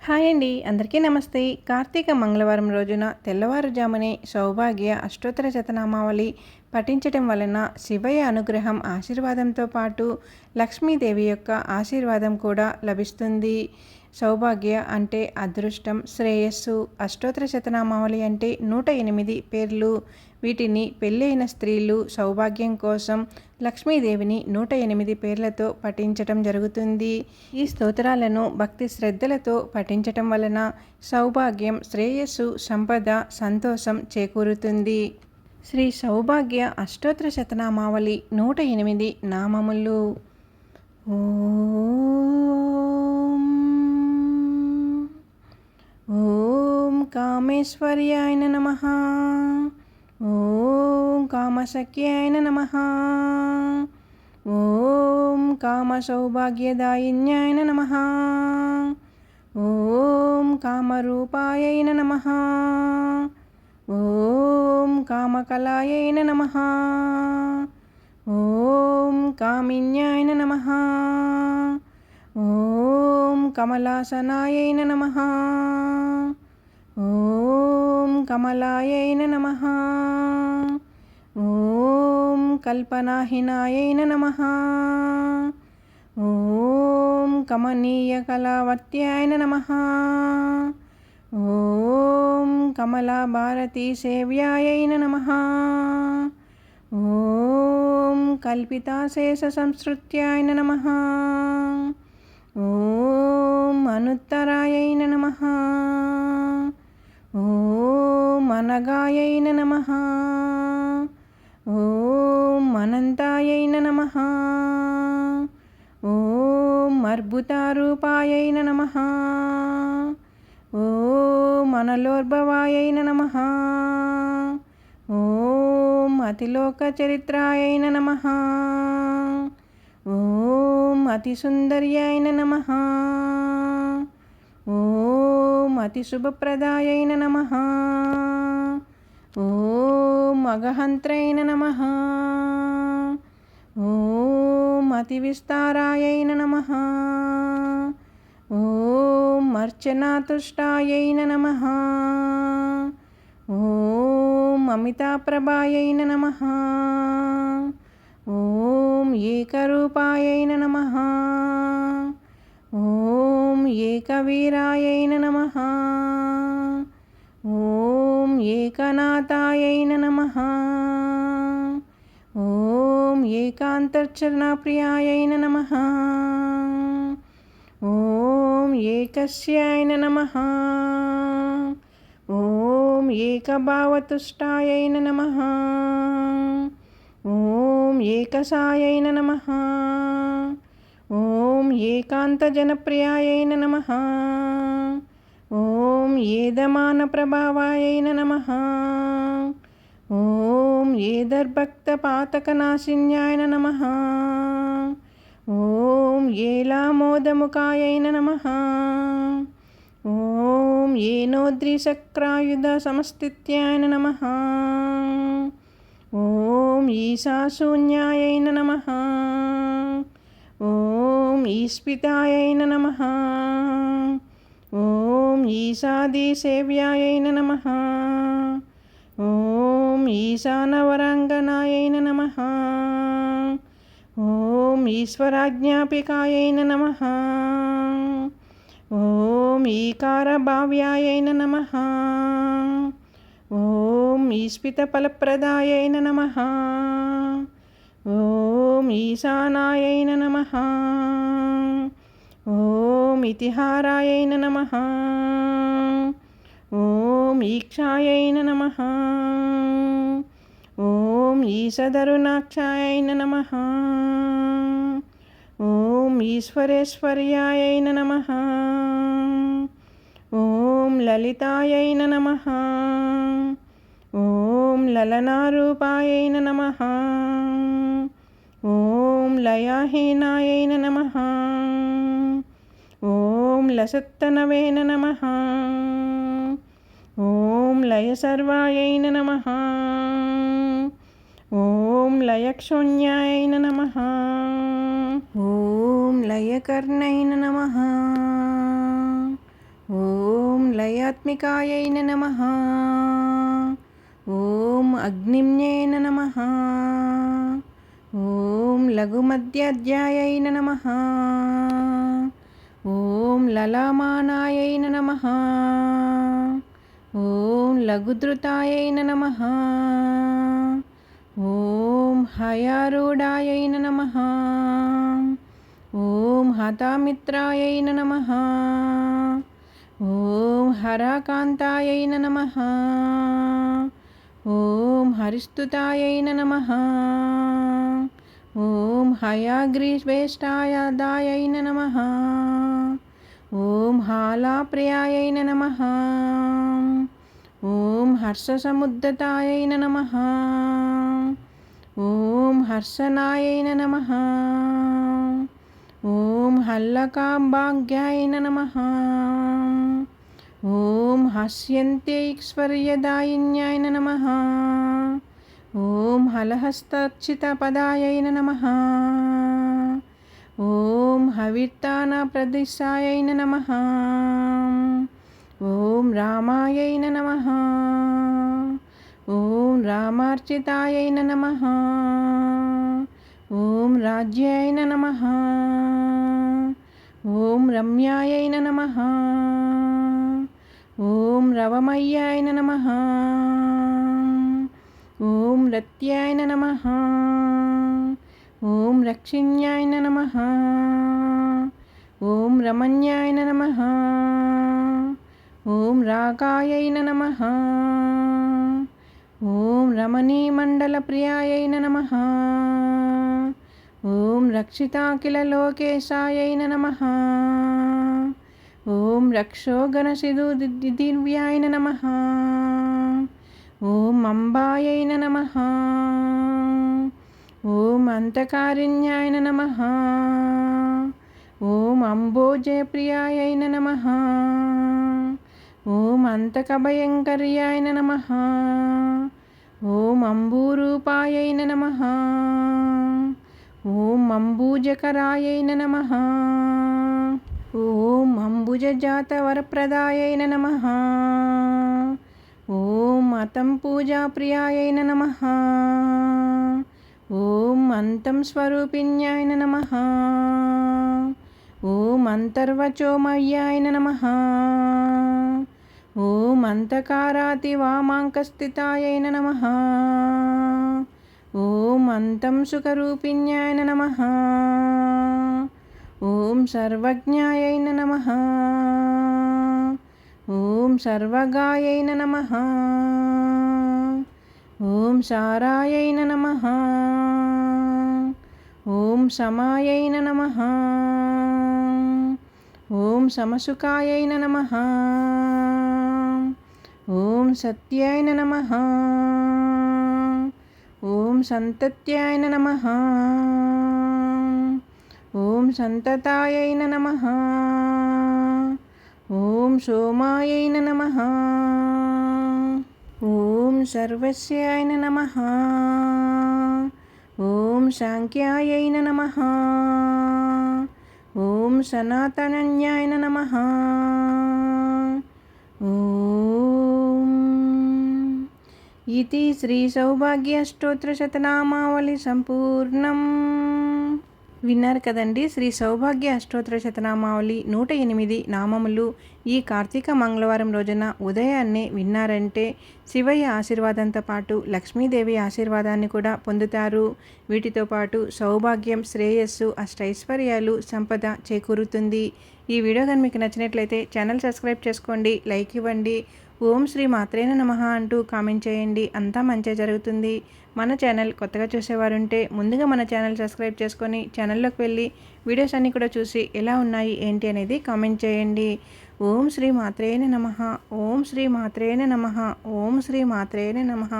Hi అండి, అందరికీ నమస్తే. కార్తీక మంగళవారం రోజున తెల్లవారుజామునే సౌభాగ్య అష్టోత్తర శతనామావళి పఠించటం వలన శివయ్య అనుగ్రహం ఆశీర్వాదంతో పాటు లక్ష్మీదేవి యొక్క ఆశీర్వాదం కూడా లభిస్తుంది. సౌభాగ్య అంటే అదృష్టం, శ్రేయస్సు. అష్టోత్తర శతనామావళి అంటే 108 పేర్లు. వీటిని పెళ్ళైన స్త్రీలు సౌభాగ్యం కోసం లక్ష్మీదేవిని 108 పేర్లతో పఠించటం జరుగుతుంది. ఈ స్తోత్రాలను భక్తి శ్రద్ధలతో పఠించటం వలన సౌభాగ్యం, శ్రేయస్సు, సంపద, సంతోషం చేకూరుతుంది. శ్రీ సౌభాగ్య అష్టోత్తర శతనామావళి 108 నామములు. ఓం కామేశ్వర్యాయ నమః. ఓం కామసఖ్యాయ నమః. ఓం కామసౌభాగ్యదాయిన్యాయ నమః. ఓం కామరూపాయ నమః. ఓం కామకలాయ నమః. ఓం కామిన్యాయ నమః. ఓం కమలాసనాయ నమః. ఓం కమలాయ నమః. ఓం కల్పనాహినాయ నమః. ఓం కమనీయకళావత్యాయ నమః. ఓం కమలాభారతీ సేవ్యాయ నమః. ఓం కల్పితాశేషసంస్కృత్యాయ నమః. ఓం అనుత్తరాయ నమః. ఓం అనగాయ నమః. ఓం అనంతాయ నమః. ఓం అర్బుతారూపాయ నమః. ఓం అనలోర్భవాయ నమః. ఓం అతిలోకచరిత్రాయ నమః. ఓం అతిసుందర్యాయ నమః. ఓం అతిశుభప్రదాయ నమః. ఓం అగహంత్రయ నమః. ఓం అతివిస్తారాయ నమః. ఓం అర్చనాతుష్టాయ నమః. ఓం అమితాప్రభాయ నమః. ఓం ఏకరూపాయ నమః. ఓం ఏకవీరాయ నమః. ఓం ఏకనాథాయ నమః. ఓం ఏకాంతర్చరణప్రియాయ నమః. ఓం ఏకస్యాయ నమః. ఓం ఏకభావతుష్టాయ నమః. ఓం ఏకసాయ నమః. ఓం ఏకాంతజనప్రియాయ నమః. ఓం ఏదమానప్రభావాయ నమః. ఓం ఏదర్భక్తపాతకనాశిన్యాయ నమః. ఓం ఏలామోదముఖాయ నమః. ఓం ఏనోద్రిశక్రాయుధ సమస్థిత్యాయ నమః. ఓం ఈశాశూన్యాయ నమః. ఓం ఈస్పితాయ నమః. ఓం ఈశాదీసేవ్యాయ నమః. ఓం ఈశానవరాంగనాయ నమః. ఓం ఈశ్వరాజ్ఞాపికాయ నమః. ఓం ఈకారభావ్యాయ నమః. ఓం ఈస్పితఫలప్రదాయ నమః. ఓం ఈశానాయ నమః. ఓం ఇతిహారాయ నమః. ఓం ఈక్షాయ నమః. ఓం ఈశధరుణాక్షాయ నమః. ఓం ఈశ్వరేశ్వర్యాయ నమః. ఓం లలితాయ నమః. ఓం లలనారూపాయ నమః. ఓం లయాహీనాయ నమః. ఓం లసత్తనవే నమః. ఓం లయసర్వాయ నమః. ఓం లయక్షోణ్యాయ నమః. ఓం లయకర్ణయ నమః. లయాత్మికాయై నమః. ఓం అగ్నిమ్నే నమః. ఓం లఘుమధ్యాధ్యాయై నమః. ఓం లలామానాయై నమః. ఓం లఘుధృతాయై నమః. ఓం హయారూఢాయై నమః. ఓం హతామిత్రాయై నమః. ఓం హరాకాంతాయై నమః. ఓం హరిస్తుతాయై నమః. ఓం హయాగ్రీశ్వేష్టాయాదాయై నమః. ఓం హాలాప్రియాయై నమః. ఓం హర్షసముద్ధతాయై నమః. ఓం హర్షనాయై నమః. ఓం హల్లకాంబాగ్యాయ నమః. ఓం హస్యంత్యైశ్వర్యదాయిన్యాయ నమః. ఓం హలహస్తార్చితపదాయై నమః. ఓం హవిర్తానప్రదిశాయై నమః. ఓం రామాయై నమః. ఓం రామార్చితాయై నమః. ఓం రాజ్యాయ నమః. ఓం రమ్యాయ నమః. ఓం రవమయ్యాయ నమః. ఓం రత్యాయ నమః. ఓం రక్షిణ్యాయ నమః. ఓం రమణ్యాయ నమః. ఓం రాకాయై నమః. ఓం రమణీమండలప్రియాయై నమః. ఓం రక్షితాఖిలలోకేశాయై నమః. ఓం రక్షోగణసిధుదివ్యాయ నమః. ఓం అంబాయై నమః. ఓం అంతకారిణ్యాయ నమః. ఓం అంబోజప్రియాయ నమః. ఓం అంతకభయంకర్యాయ నమః. ఓం అంబూరూపాయ నమః. ఓం అంబూజకరాయ నమః. ఓం అంబుజజాతవరప్రదాయ నమః. ఓం అతం పూజాప్రియాయ నమః. ఓం అంతం స్వరూపిణ్యాయ నమః. ఓం అంతర్వచోమయ్యాయ నమః. ఓం అంతకారాతివామాంకస్థితాయ నమః. ఓం అంతం సుఖరూపిణ్యాయ నమః. ఓం సర్వజ్ఞాయ నమః. ఓం సర్వగాయ నమః. ఓం సారాయ నమః. ఓం సమాయ నమః. ఓం సమసుఖాయ నమః. ఓం సత్యాయ నమః. ఓం సంతత్యాయ నమః. ఓం సంతతాయ నమః. ఓం సోమాయ నమః. ఓం సర్వస్యాయ నమః. ఓం సాంఖ్యాయ నమః. ఓం సనాతనన్యాయ నమః. ఓం ఇతి శ్రీ సౌభాగ్య స్తోత్ర శతనామావళి సంపూర్ణం. విన్నారు కదండి, శ్రీ సౌభాగ్య అష్టోత్తర శతనామావళి 108 నామములు ఈ కార్తీక మంగళవారం రోజున ఉదయాన్నే విన్నారంటే శివయ్య ఆశీర్వాదంతో పాటు లక్ష్మీదేవి ఆశీర్వాదాన్ని కూడా పొందుతారు. వీటితో పాటు సౌభాగ్యం, శ్రేయస్సు, అష్టైశ్వర్యాలు, సంపద చేకూరుతుంది. ఈ వీడియో కానీ మీకు నచ్చినట్లయితే ఛానల్ సబ్స్క్రైబ్ చేసుకోండి, లైక్ ఇవ్వండి. ఓం శ్రీ మాత్రేన నమః అంటూ కామెంట్ చేయండి. అంతా మంచిగా జరుగుతుంది. మన ఛానల్ కొత్తగా చూసేవారుంటే ముందుగా మన ఛానల్ సబ్స్క్రైబ్ చేసుకొని ఛానల్లోకి వెళ్ళి వీడియోస్ అన్నీ కూడా చూసి ఎలా ఉన్నాయి ఏంటి అనేది కామెంట్ చేయండి. ఓం శ్రీ మాత్రేన నమః. ఓం శ్రీ మాత్రేన నమః. ఓం శ్రీ మాత్రేన నమః.